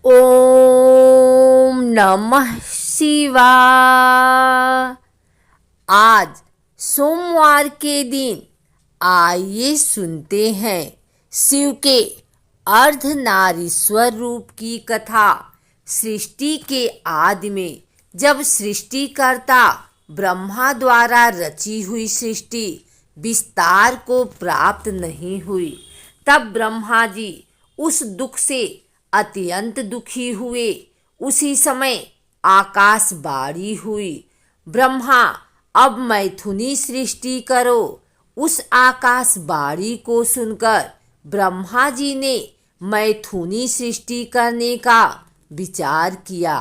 ओम नमः शिवाय। आज सोमवार के दिन आइए सुनते हैं शिव के अर्धनारीश्वर रूप की कथा। सृष्टि के आदि में जब सृष्टिकर्ता ब्रह्मा द्वारा रची हुई सृष्टि विस्तार को प्राप्त नहीं हुई, तब ब्रह्मा जी उस दुख से अत्यंत दुखी हुए। उसी समय आकाशवाणी हुई, ब्रह्मा अब मैथुनी सृष्टि करो। उस आकाशवाणी को सुनकर ब्रह्मा जी ने मैथुनी सृष्टि करने का विचार किया,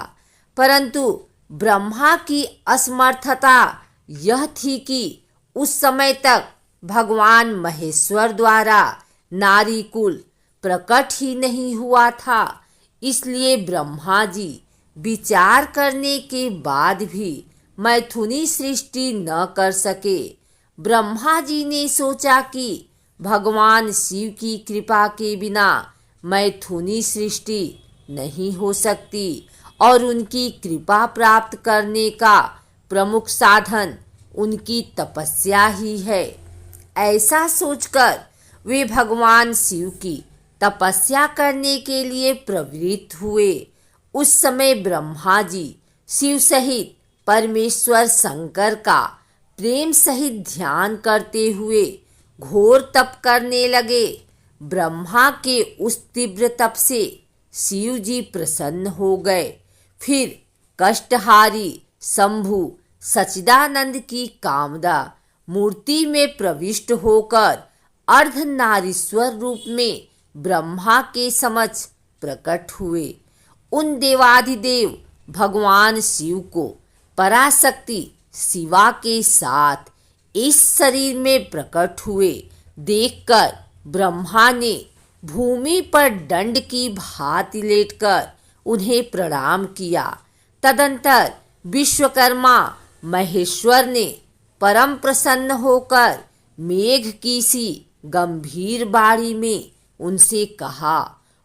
परंतु ब्रह्मा की असमर्थता यह थी कि उस समय तक भगवान महेश्वर द्वारा नारी कुल प्रकट ही नहीं हुआ था। इसलिए ब्रह्मा जी विचार करने के बाद भी मैथुनी सृष्टि न कर सके। ब्रह्मा जी ने सोचा कि भगवान शिव की कृपा के बिना मैथुनी सृष्टि नहीं हो सकती और उनकी कृपा प्राप्त करने का प्रमुख साधन उनकी तपस्या ही है। ऐसा सोचकर वे भगवान शिव की तपस्या करने के लिए प्रवृत्त हुए। उस समय ब्रह्मा जी शिव सहित परमेश्वर शंकर का प्रेम सहित ध्यान करते हुए घोर तप करने लगे। ब्रह्मा के उस तीव्र तप से शिव जी प्रसन्न हो गए। फिर कष्टहारी शंभु सच्चिदानंद की कामदा मूर्ति में प्रविष्ट होकर अर्धनारीश्वर रूप में ब्रह्मा के समक्ष प्रकट हुए। उन देवाधिदेव भगवान शिव को पराशक्ति शिवा के साथ इस शरीर में प्रकट हुए देखकर ब्रह्मा ने भूमि पर दंड की भांति लेटकर उन्हें प्रणाम किया। तदंतर विश्वकर्मा महेश्वर ने परम प्रसन्न होकर मेघ की सी गंभीर वाणी में उनसे कहा,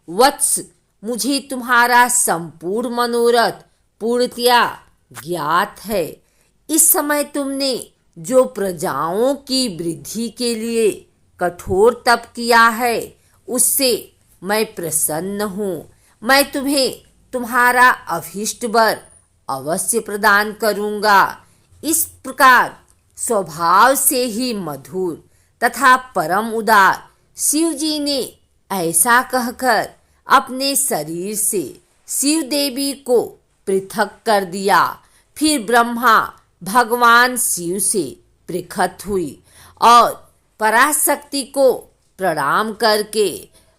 वत्स, मुझे तुम्हारा संपूर्ण मनोरथ पूर्णतया ज्ञात है। इस समय तुमने जो प्रजाओं की वृद्धि के लिए कठोर तप किया है, उससे मैं प्रसन्न हूँ। मैं तुम्हें तुम्हारा अभीष्ट वर अवश्य प्रदान करूँगा। इस प्रकार स्वभाव से ही मधुर तथा परम उदार शिव जी ने ऐसा कहकर अपने शरीर से शिव देवी को पृथक कर दिया। फिर ब्रह्मा भगवान शिव से पृथक हुई और पराशक्ति को प्रणाम करके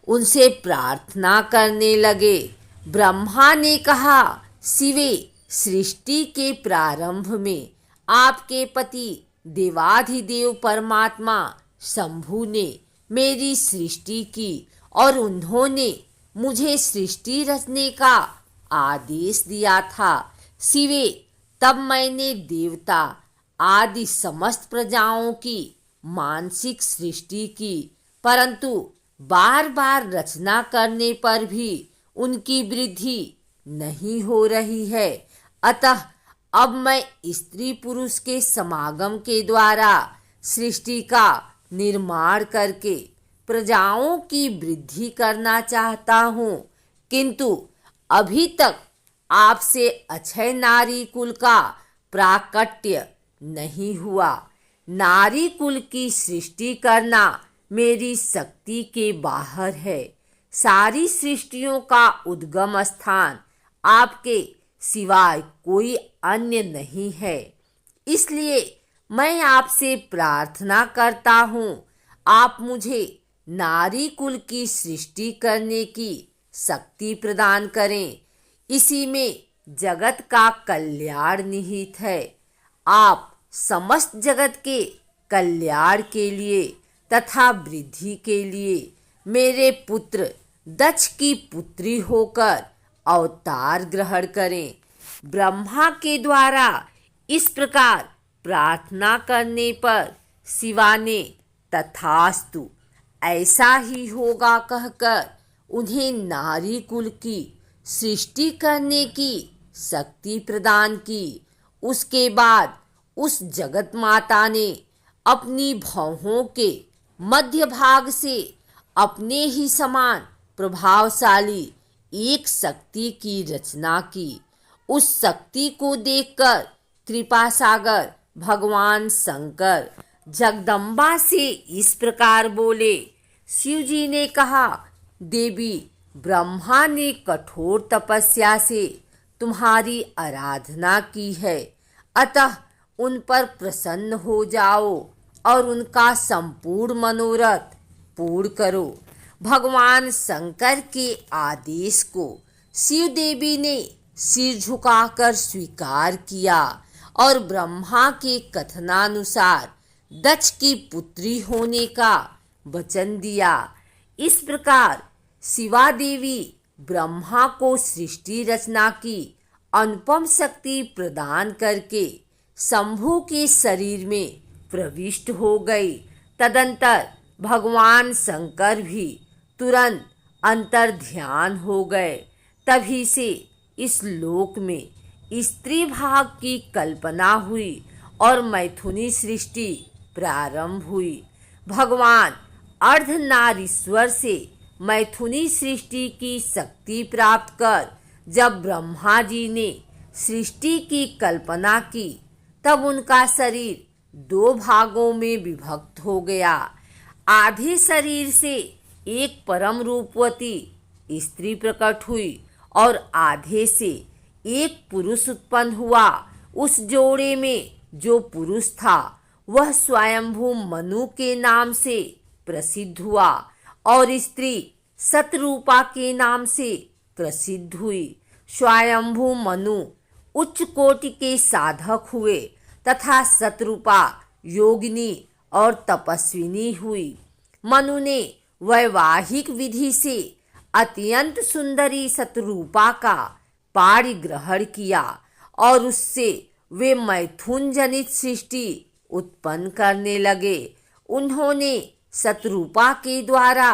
उनसे प्रार्थना करने लगे। ब्रह्मा ने कहा, शिवे, सृष्टि के प्रारंभ में आपके पति देवाधिदेव परमात्मा शंभु ने मेरी सृष्टि की और उन्होंने मुझे सृष्टि रचने का आदेश दिया था। शिवे, तब मैंने देवता आदि समस्त प्रजाओं की मानसिक सृष्टि की, परंतु बार बार रचना करने पर भी उनकी वृद्धि नहीं हो रही है। अतः अब मैं स्त्री पुरुष के समागम के द्वारा सृष्टि का निर्माण करके प्रजाओं की वृद्धि करना चाहता हूँ, किंतु अभी तक आपसे अक्षय नारी कुल का प्राकट्य नहीं हुआ। नारी कुल की सृष्टि करना मेरी शक्ति के बाहर है। सारी सृष्टियों का उद्गम स्थान आपके सिवाय कोई अन्य नहीं है। इसलिए मैं आपसे प्रार्थना करता हूँ, आप मुझे नारी कुल की सृष्टि करने की शक्ति प्रदान करें। इसी में जगत का कल्याण निहित है। आप समस्त जगत के कल्याण के लिए तथा वृद्धि के लिए मेरे पुत्र दक्ष की पुत्री होकर अवतार ग्रहण करें। ब्रह्मा के द्वारा इस प्रकार प्रार्थना करने पर शिवा ने तथास्तु, ऐसा ही होगा कहकर उन्हें नारी कुल की सृष्टि करने की शक्ति प्रदान की। उसके बाद उस जगत माता ने अपनी भौहों के मध्य भाग से अपने ही समान प्रभावशाली एक शक्ति की रचना की। उस शक्ति को देखकर कृपा सागर भगवान शंकर जगदम्बा से इस प्रकार बोले। शिव जी ने कहा, देवी, ब्रह्मा ने कठोर तपस्या से तुम्हारी आराधना की है, अतः उन पर प्रसन्न हो जाओ और उनका संपूर्ण मनोरथ पूर्ण करो। भगवान शंकर के आदेश को शिव देवी ने सिर झुकाकर स्वीकार किया और ब्रह्मा के कथनानुसार दक्ष की पुत्री होने का वचन दिया। इस प्रकार शिवा देवी ब्रह्मा को सृष्टि रचना की अनुपम शक्ति प्रदान करके शंभु के शरीर में प्रविष्ट हो गई। तदंतर भगवान शंकर भी तुरंत अंतर ध्यान हो गए। तभी से इस लोक में स्त्री भाग की कल्पना हुई और मैथुनी सृष्टि प्रारंभ हुई। भगवान अर्धनारीश्वर से मैथुनी सृष्टि की शक्ति प्राप्त कर जब ब्रह्मा जी ने सृष्टि की कल्पना की, तब उनका शरीर दो भागों में विभक्त हो गया। आधे शरीर से एक परम रूपवती स्त्री प्रकट हुई और आधे से एक पुरुष उत्पन्न हुआ। उस जोड़े में जो पुरुष था वह स्वयंभू मनु के नाम से प्रसिद्ध हुआ और स्त्री सतरूपा के नाम से प्रसिद्ध हुई। स्वयंभू मनु उच्च कोटि के साधक हुए तथा सतरूपा योगिनी और तपस्विनी हुई। मनु ने वैवाहिक विधि से अत्यंत सुंदरी सतरूपा का पाणिग्रहण किया और उससे वे मैथुन जनित सृष्टि उत्पन्न करने लगे। उन्होंने सतरूपा के द्वारा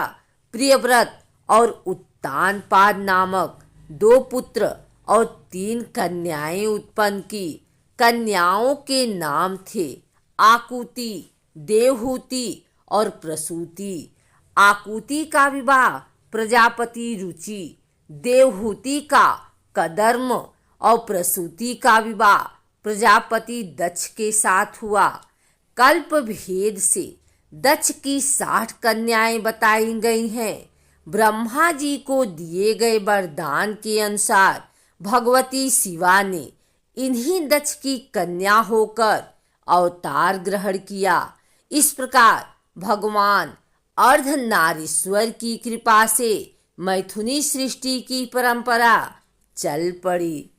प्रियव्रत और उत्तानपाद नामक 2 पुत्र और 3 कन्याएं उत्पन्न की। कन्याओं के नाम थे आकुति, देवहूति और प्रसूति। आकुति का विवाह प्रजापति रुचि, देवहूति का कदर्म और प्रसूति का विवाह प्रजापति दक्ष के साथ हुआ। कल्प भेद से दक्ष की 60 कन्याएं बताई गई हैं। ब्रह्मा जी को दिए गए वरदान के अनुसार भगवती शिवा ने इन्हीं दक्ष की कन्या होकर अवतार ग्रहण किया। इस प्रकार भगवान अर्धनारीश्वर की कृपा से मैथुनी सृष्टि की परंपरा चल पड़ी।